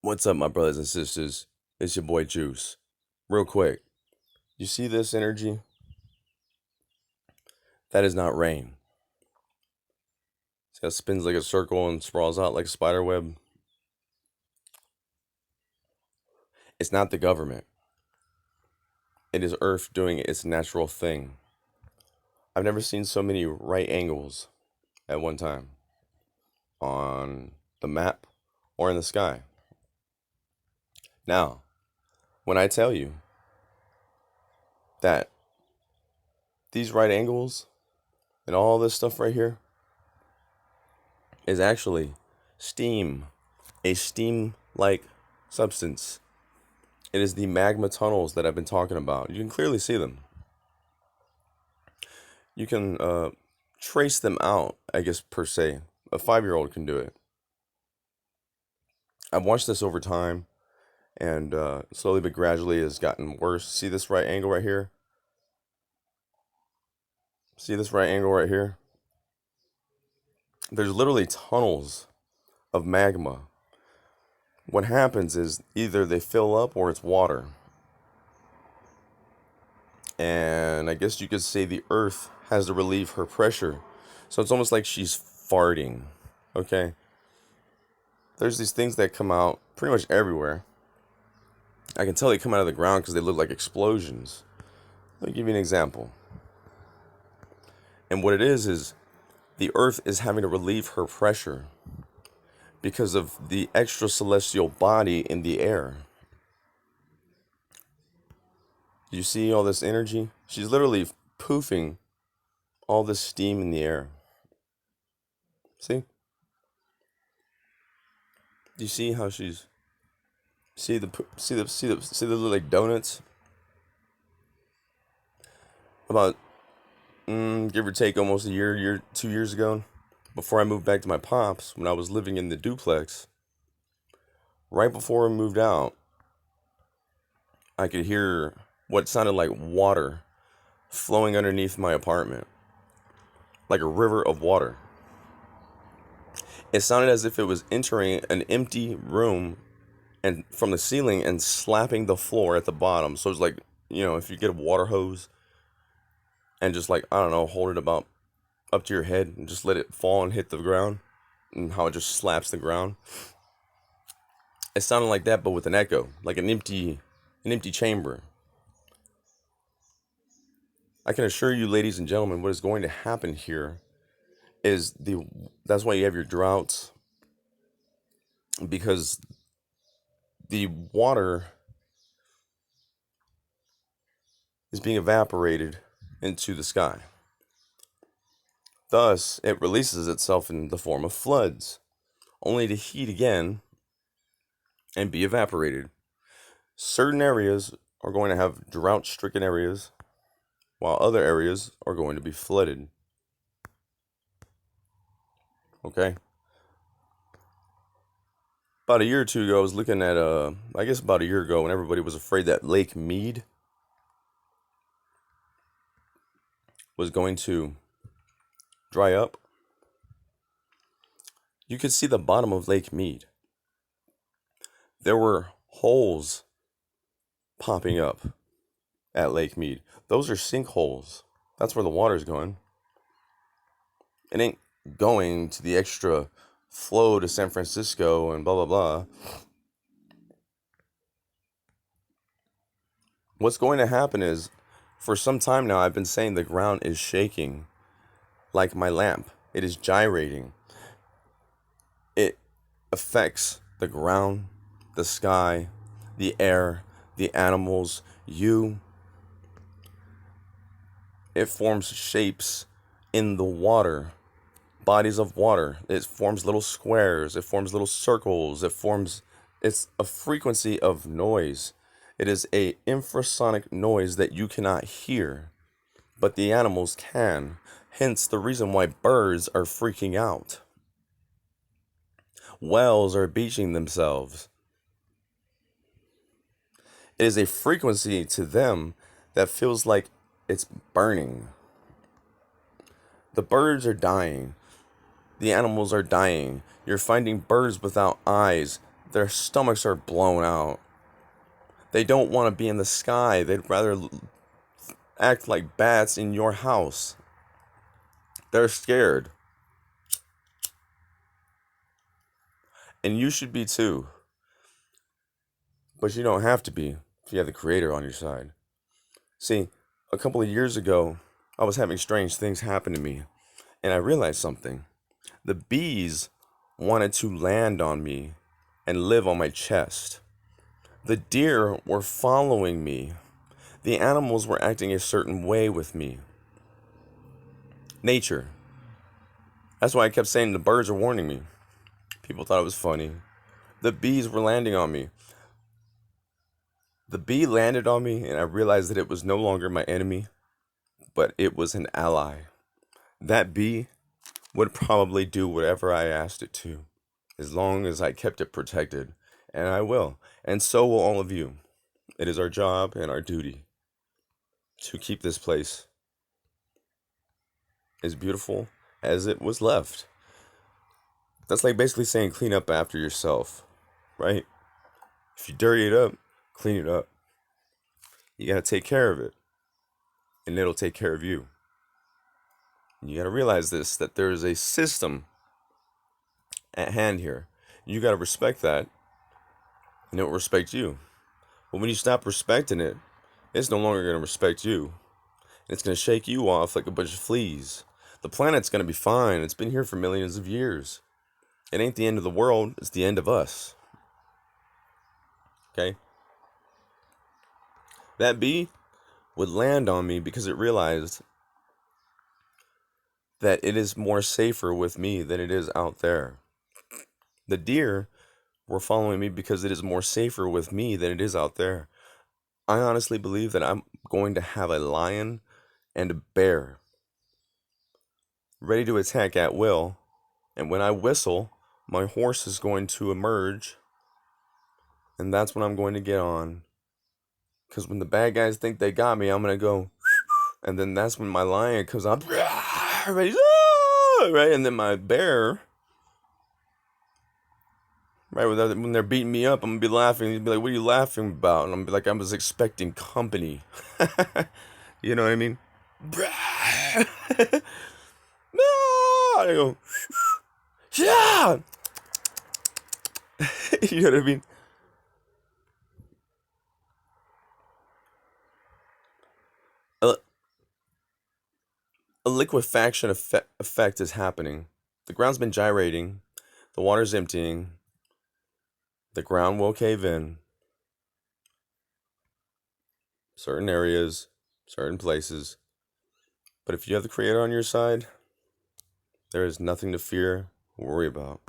What's up, my brothers and sisters? It's your boy Juice. Real quick, you see this energy? That is not rain. See how it spins like a circle and sprawls out like a spider web? It's not the government. It is Earth doing its natural thing. I've never seen so many right angles at one time on the map or in the sky. Now, when I tell you that these right angles and all this stuff right here is actually steam, a steam like substance. It is the magma tunnels that I've been talking about. You can clearly see them. You can trace them out, I guess, per se. A 5-year-old can do it. I've watched this over time, and slowly but gradually has gotten worse. See this right angle right here? See this right angle right here? There's literally tunnels of magma. What happens is either they fill up or it's water. And I guess you could say the earth has to relieve her pressure. So it's almost like she's farting. Okay? There's these things that come out pretty much everywhere. I can tell they come out of the ground because they look like explosions. Let me give you an example. And what it is the earth is having to relieve her pressure because of the extra celestial body in the air. You see all this energy? She's literally poofing all this steam in the air. See? Do you see how she's see the little like donuts? About give or take almost a year 2 years ago, before I moved back to my pops, when I was living in the duplex, right before I moved out, I could hear what sounded like water flowing underneath my apartment, like a river of water. It sounded as if it was entering an empty room and from the ceiling and slapping the floor at the bottom. So it's like, if you get a water hose and just like, I don't know, hold it about up to your head and just let it fall and hit the ground, and how it just slaps the ground. It sounded like that, but with an echo, like an empty chamber. I can assure you, ladies and gentlemen, what is going to happen here is that's why you have your droughts, because the water is being evaporated into the sky. Thus, it releases itself in the form of floods, only to heat again and be evaporated. Certain areas are going to have drought stricken areas, while other areas are going to be flooded. Okay? About a year or two ago, I was looking at, I guess about a year ago, when everybody was afraid that Lake Mead was going to dry up. You could see the bottom of Lake Mead. There were holes popping up at Lake Mead. Those are sinkholes. That's where the water's going. It ain't going to the extra flow to San Francisco and blah, blah, blah. What's going to happen is, for some time now, I've been saying the ground is shaking like my lamp. It is gyrating. It affects the ground, the sky, the air, the animals, you. It forms shapes in the water, bodies of water. It forms little squares. It forms little circles. It's a frequency of noise. It is a infrasonic noise that you cannot hear, but the animals can. Hence the reason why birds are freaking out. Whales are beaching themselves. It is a frequency to them that feels like it's burning. The birds are dying. The animals are dying. You're finding birds without eyes Their stomachs are blown out. They don't want to be in the sky. They'd rather act like bats in your house. They're scared. And you should be too. But you don't have to be if you have the Creator on your side. See, a couple of years ago, I was having strange things happen to me, and I realized something. The bees wanted to land on me and live on my chest. The deer were following me. The animals were acting a certain way with me. Nature. That's why I kept saying the birds are warning me. People thought it was funny. The bees were landing on me. The bee landed on me, and I realized that it was no longer my enemy, but it was an ally. That bee would probably do whatever I asked it to, as long as I kept it protected. And I will. And so will all of you. It is our job and our duty to keep this place as beautiful as it was left. That's like basically saying clean up after yourself, right? If you dirty it up, clean it up. You gotta take care of it, and it'll take care of you. You gotta realize this, that there is a system at hand here. You gotta respect that, and it will respect you. But when you stop respecting it, it's no longer gonna respect you. It's gonna shake you off like a bunch of fleas. The planet's gonna be fine. It's been here for millions of years. It ain't the end of the world, it's the end of us. Okay? That bee would land on me because it realized that it is more safer with me than it is out there. The deer were following me because it is more safer with me than it is out there. I honestly believe that I'm going to have a lion and a bear ready to attack at will, and when I whistle, my horse is going to emerge, and that's when I'm going to get on. Because when the bad guys think they got me, I'm going to go, and then that's when my lion comes up, right? And then my bear, right, when they're beating me up, I'm going to be laughing. They'll be like, what are you laughing about? And I'm going to be like, I was expecting company. You know what I mean? I go, yeah! You know what I mean? A, a liquefaction effect is happening. The ground's been gyrating. The water's emptying. The ground will cave in. Certain areas, certain places. But if you have the Creator on your side, there is nothing to fear or worry about.